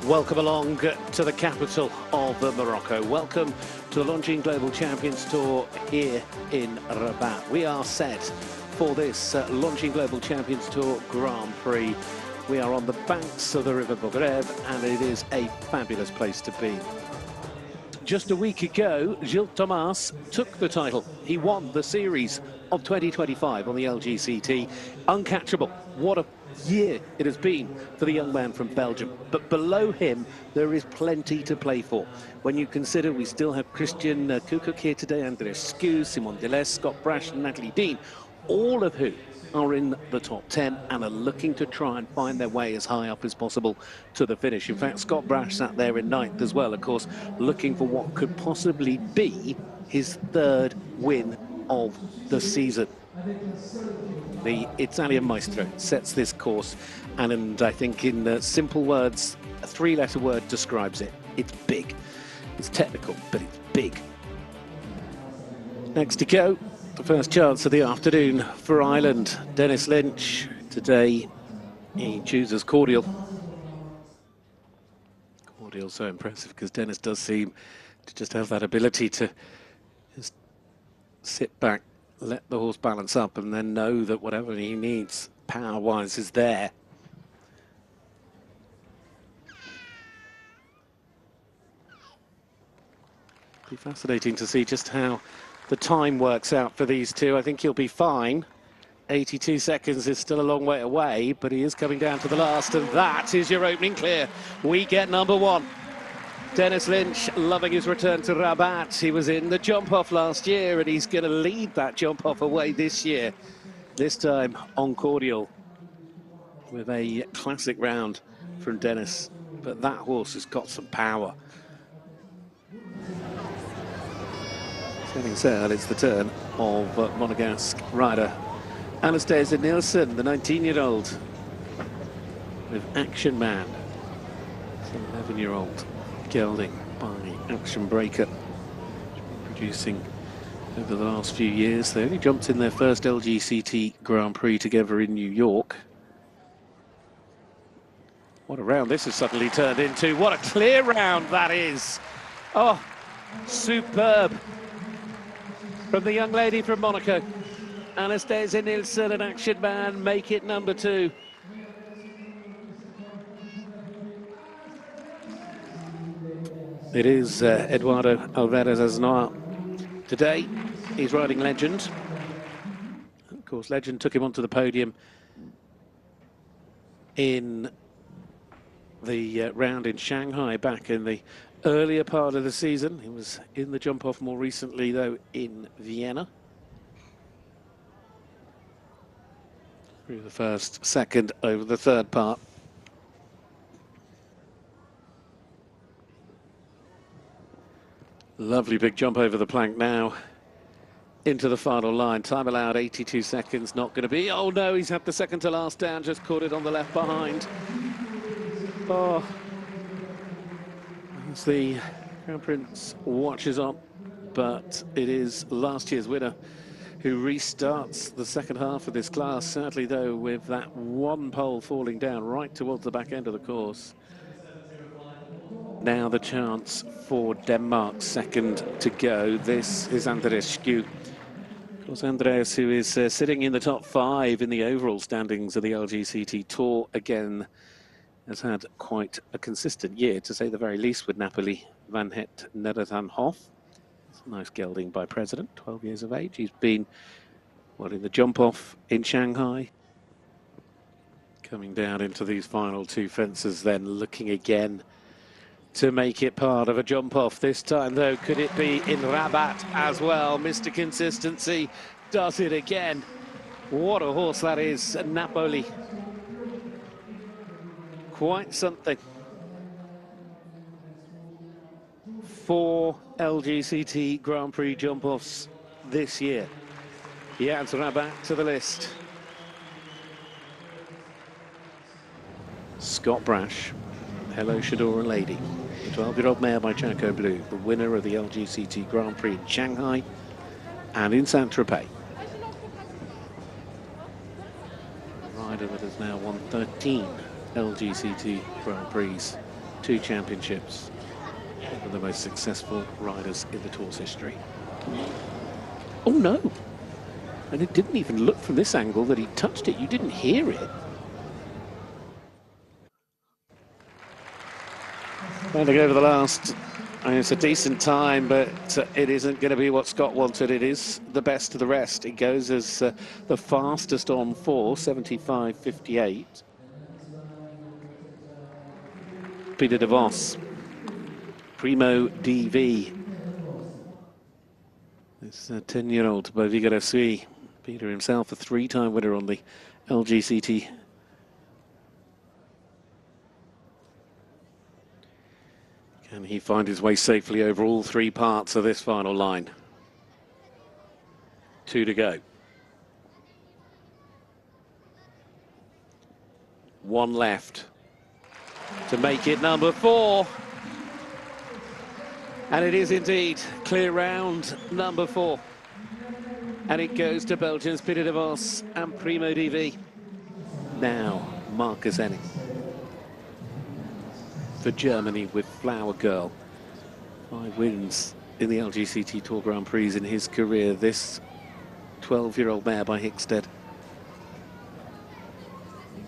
Welcome along to the capital of Morocco. Welcome to the Longines Global Champions Tour here in Rabat. We are set for this Longines Global Champions Tour Grand Prix. We are on the banks of the River Bogreb, and it is a fabulous place to be. Just a week ago, Gilles Thomas took the title. He won the series of 2025 on the LGCT. Uncatchable. What a year it has been for the young man from Belgium. But below him, there is plenty to play for. When you consider we still have Christian Kukuk here today, Andres Skew, Simon Deleuze, Scott Brash, and Natalie Dean, all of whom are in the top 10 and are looking to try and find their way as high up as possible to the finish. In fact, Scott Brash sat there in ninth as well, of course, looking for what could possibly be his third win of the season. The Italian maestro sets this course, and I think in simple words, a three-letter word describes it. It's big. It's technical, but it's big. Next to go, the first chance of the afternoon for Ireland. Dennis Lynch. Today, he chooses Cordial. Cordial so impressive because Dennis does seem to just have that ability to just sit back, let the horse balance up, and then know that whatever he needs power-wise is there. Be fascinating to see just how the time works out for these two. I think he'll be fine. 82 seconds is still a long way away, but he is coming down to the last, and that is your opening clear. We get number one. Dennis Lynch loving his return to Rabat. He was in the jump-off last year, and he's going to lead that jump-off away this year. This time on Cordial, with a classic round from Dennis. But that horse has got some power. Setting sail, it's the turn of Monegasque rider Anastasia Nielsen, the 19-year-old, with Action Man. It's an 11-year-old gelding by Action Breaker, producing over the last few years. They only jumped in their first LGCT Grand Prix together in New York. What a round this has suddenly turned into. What a clear round that is. Oh, superb. From the young lady from Monaco, Anastasia Nielsen and Action Man make it number two. It is Eduardo Alvarez Aznar. Today, he's riding Legend. Of course, Legend took him onto the podium in the round in Shanghai back in the earlier part of the season. He was in the jump-off more recently, though, in Vienna. Through the first, second, over the third part. Lovely big jump over the plank now into the final line. Time allowed 82 seconds, not going to be. Oh no, he's had the second to last down, just caught it on the left behind. Oh, as the Crown Prince watches on, but it is last year's winner who restarts the second half of this class, certainly though with that one pole falling down right towards the back end of the course. Now the chance for Denmark's second to go. This is Andres Skew. Of course, Andreas, who is sitting in the top 5 in the overall standings of the LGCT Tour, again has had quite a consistent year, to say the very least, with Napoli Van Het Nederlandhof. It's a nice gelding by President, 12 years of age. He's been, well, in the jump-off in Shanghai. Coming down into these final two fences then, looking again to make it part of a jump-off. This time, though, could it be in Rabat as well? Mr. Consistency does it again. What a horse that is, Napoli. Quite something. 4 LGCT Grand Prix jump-offs this year. He adds Rabat to the list. Scott Brash, Hello Shadora Lady, the 12-year-old mare by Chaco Blue, the winner of the LGCT Grand Prix in Shanghai and in Saint-Tropez. Rider that has now won 13 LGCT Grand Prix 2 championships. One of the most successful riders in the Tour's history. Oh no! And it didn't even look from this angle that he touched it. You didn't hear it. Trying to go over the last. I mean, it's a decent time, but it isn't going to be what Scott wanted. It is the best of the rest. It goes as the fastest on 4, 75.58. Peter de Vos, Primo DV. This 10-year-old by Vigoreux. Peter himself, a 3-time winner on the LGCT. Can he find his way safely over all 3 parts of this final line? 2 to go. 1 left to make it number 4. And it is indeed clear round number 4. And it goes to Belgians Peter de Vos and Primo DV. Now, Marcus Enning for Germany with Flower Girl. 5 wins in the LGCT Tour Grand Prix in his career. This 12-year-old mare by Hickstead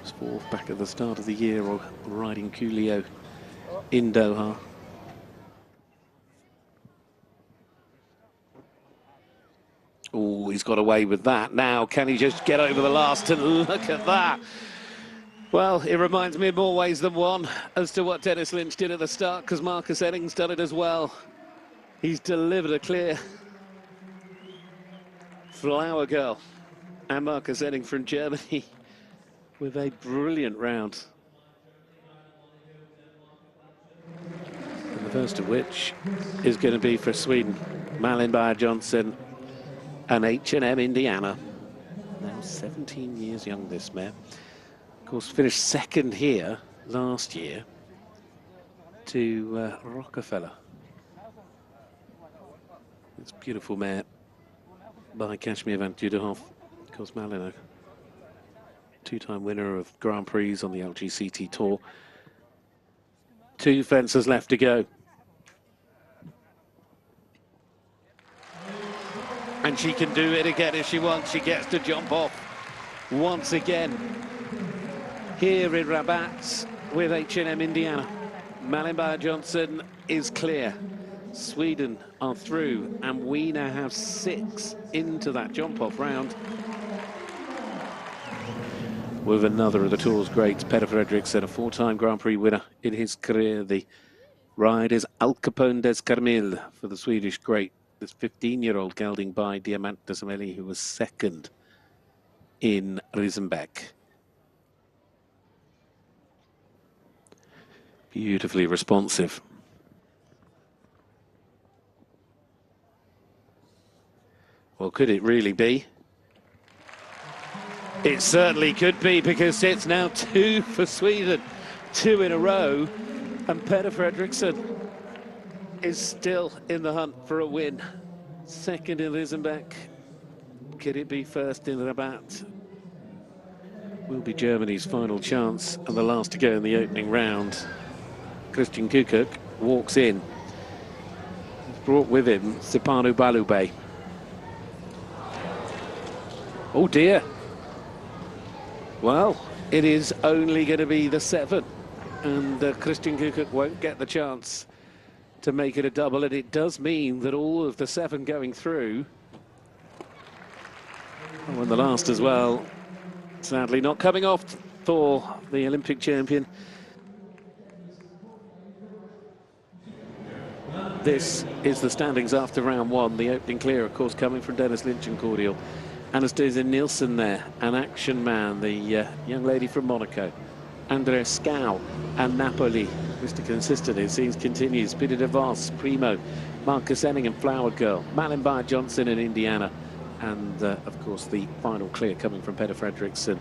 was 4th back at the start of the year, or riding Coolio in Doha. Oh, he's got away with that. Now, can he just get over the last? And look at that. Well, it reminds me in more ways than one as to what Dennis Lynch did at the start, because Marcus Enning's done it as well. He's delivered a clear Flower Girl. And Marcus Enning from Germany with a brilliant round. And the first of which is going to be for Sweden. Malin Bayer-Johnson and H&M Indiana. Now 17 years young, this mare. Of course, finished 2nd here last year to Rockefeller. It's a beautiful mare by Kashmir van Duderhoff. Of course, Malin, a 2-time winner of Grand Prix on the LGCT Tour. 2 fences left to go. And she can do it again if she wants. She gets to jump off once again. Here in Rabat with H&M Indiana. Malin Bayer-Johnson is clear. Sweden are through, and we now have 6 into that jump-off round. With another of the Tour's greats, Peder Fredriksson, a 4-time Grand Prix winner in his career. The ride is Al Capone des Carmel for the Swedish great. This 15-year-old gelding by Diamant de Sameli, who was 2nd in Riesenbeck. Beautifully responsive. Well, could it really be? It certainly could be, because it's now 2 for Sweden, 2 in a row, and Peder Fredriksson is still in the hunt for a win. 2nd in Riesenbeck. Could it be 1st in Rabat? Will be Germany's final chance, and the last to go in the opening round. Christian Kukuk walks in. He's brought with him Sipanu Balube. Oh dear. Well, it is only going to be the 7, and Christian Kukuk won't get the chance to make it a double, and it does mean that all of the 7 going through. Oh, and the last as well, sadly not coming off for the Olympic champion. This is the standings after round 1. The opening clear, of course, coming from Dennis Lynch and Cordial. Anastasia Nielsen there, an action man, the young lady from Monaco. Andrea Scow and Napoli. Mr. Consistent, it seems, continues. Peter de Vos, Primo, Marcus Enning and Flower Girl. Malin Bayer-Johnson in Indiana. And, of course, the final clear coming from Peder Fredriksson.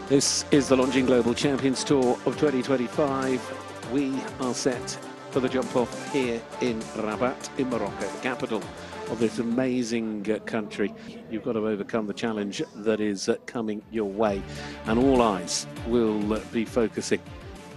This is the Longines Global Champions Tour of 2025. We are set for the jump-off here in Rabat in Morocco, the capital of this amazing country. You've got to overcome the challenge that is coming your way, and all eyes will be focusing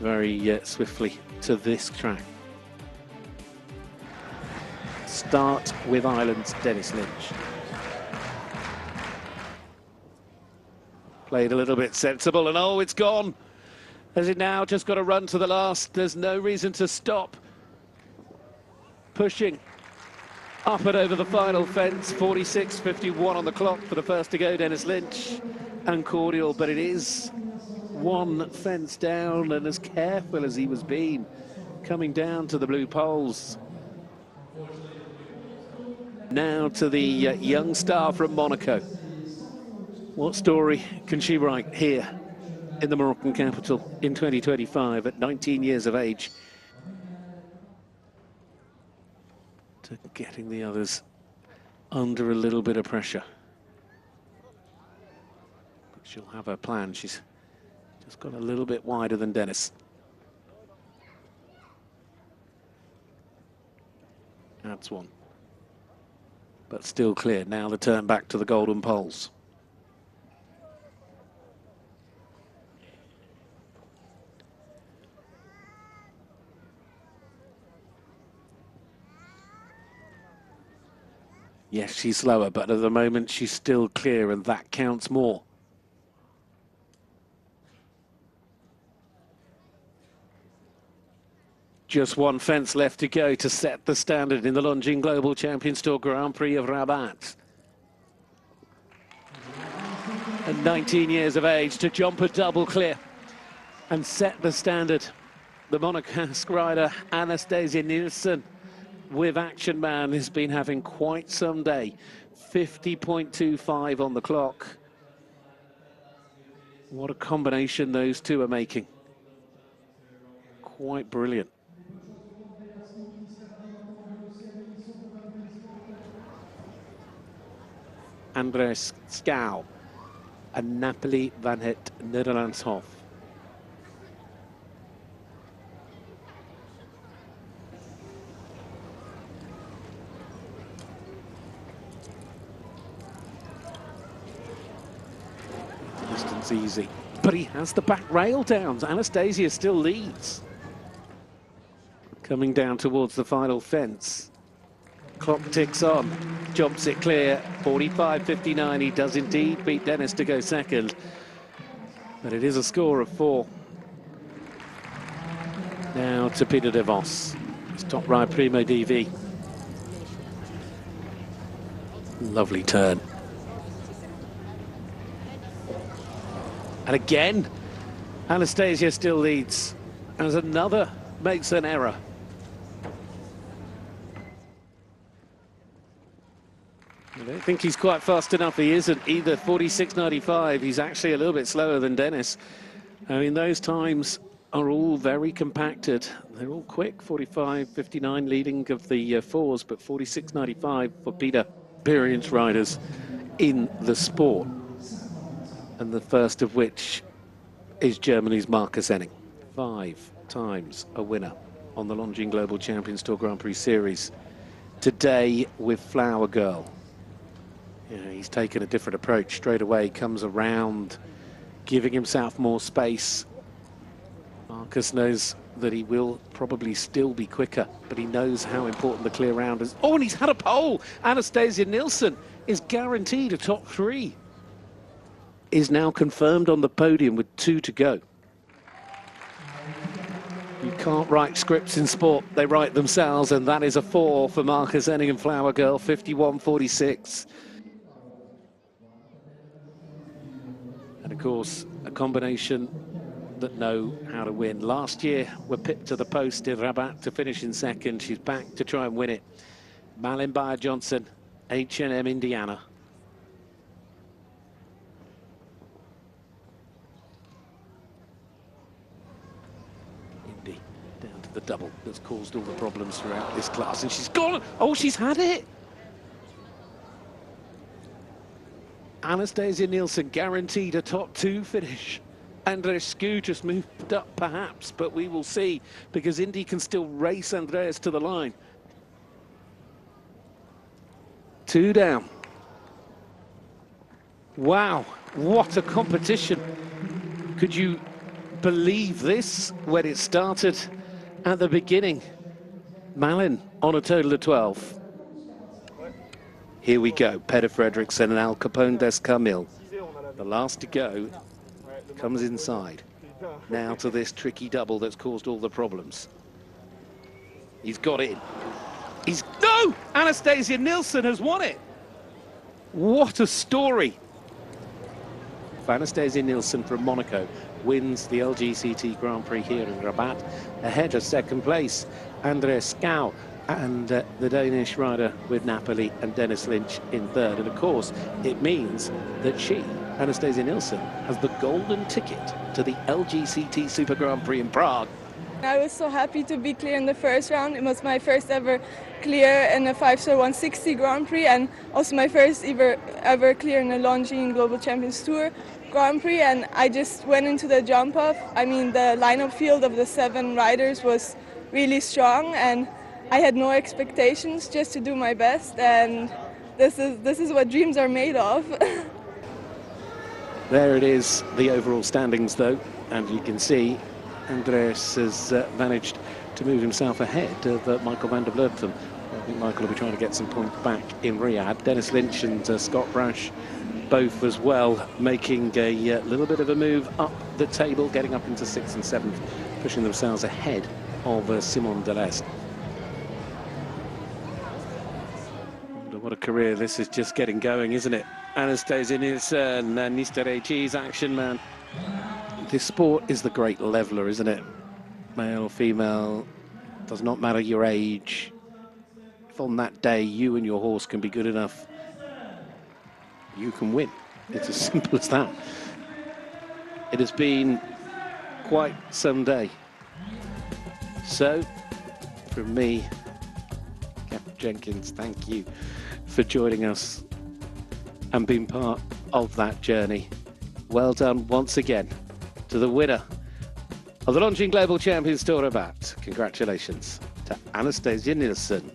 very swiftly to this track. Start with Ireland's Dennis Lynch. Played a little bit sensible, and oh, it's gone. Has it now just got to run to the last? There's no reason to stop. Pushing up and over the final fence. 46.51 on the clock for the first to go, Dennis Lynch. And cordial, but it is one fence down, and as careful as he was being coming down to the blue poles. Now to the young star from Monaco. What story can she write here in the Moroccan capital in 2025 at 19 years of age? To getting the others under a little bit of pressure. But she'll have her plan. She's just got a little bit wider than Dennis. That's one. But still clear. Now the turn back to the golden poles. Yes, she's slower, but at the moment she's still clear, and that counts more. Just one fence left to go to set the standard in the Longines Global Champions Tour Grand Prix of Rabat. At 19 years of age to jump a double clear and set the standard. The Monegasque rider Anastasia Nielsen with Action Man has been having quite some day. 50.25 on the clock. What a combination those two are making. Quite brilliant. Andres Schouw and Napoli van het Nederlandshof. Distance easy, but he has the back rail down. Anastasia still leads. Coming down towards the final fence. Clock ticks on, jumps it clear, 45.59. He does indeed beat Dennis to go second, but it is a score of 4. Now to Peter de Vos, his top ride Primo DV. Lovely turn. And again, Anastasia still leads as another makes an error. I don't think he's quite fast enough. He isn't either. 46.95. He's actually a little bit slower than Dennis. I mean, those times are all very compacted. They're all quick. 45.59 leading of the fours, but 46.95 for Peter. Experienced riders in the sport. And the first of which is Germany's Marcus Enning. 5 times a winner on the Longines Global Champions Tour Grand Prix Series. Today with Flower Girl. Yeah, he's taken a different approach. Straight away comes around, giving himself more space. Marcus knows that he will probably still be quicker, but he knows how important the clear round is. Oh, and he's had a pole. Anastasia Nielsen is guaranteed a top 3. Is now confirmed on the podium with 2 to go. You can't write scripts in sport, they write themselves, and that is a 4 for Marcus Enning and Flower Girl, 51.46. And of course, a combination that know how to win. Last year, were pipped to the post in Rabat to finish in second. She's back to try and win it. Malin Bayer-Johnson, H&M Indiana. Indy down to the double that's caused all the problems throughout this class. And she's gone. Oh, she's had it. Anastasia Nielsen guaranteed a top 2 finish. Andres Schouw just moved up perhaps, but we will see, because Indy can still race Andreas to the line. 2 down. Wow, what a competition. Could you believe this when it started at the beginning. Malin on a total of 12. Here we go, Peder Fredriksson and Al Capone des Carmil. The last to go comes inside. Now to this tricky double that's caused all the problems. He's got in. No! Anastasia Nilsson has won it. What a story. Anastasia Nilsson from Monaco wins the LGCT Grand Prix here in Rabat, ahead of second place Andreas Skau and the Danish rider with Napoli and Dennis Lynch in third. And of course, it means that she, Anastasia Nilsson, has the golden ticket to the LGCT Super Grand Prix in Prague. I was so happy to be clear in the first round. It was my first ever clear in a 5-star 160 Grand Prix, and also my first ever clear in a Longines Global Champions Tour Grand Prix. And I just went into the jump off. I mean, the lineup field of the 7 riders was really strong, and I had no expectations, just to do my best. And this is what dreams are made of. There it is, the overall standings though, and you can see Andreas has managed to move himself ahead of Michael van der Vleuten. I think Michael will be trying to get some points back in Riyadh. Dennis Lynch and Scott Brash both as well, making a little bit of a move up the table, getting up into 6th and 7th, pushing themselves ahead of Simon Delestre. What a career this is just getting going, isn't it? Anastasia Nilsson and Mr. AG's action man. This sport is the great leveler, isn't it? Male or female, does not matter your age. If on that day you and your horse can be good enough, you can win. It's as simple as that. It has been quite some day. So, from me, Captain Jenkins, thank you for joining us and being part of that journey. Well done once again to the winner of the Longines Global Champions Tour Rabat. Congratulations to Anastasia Nilsson.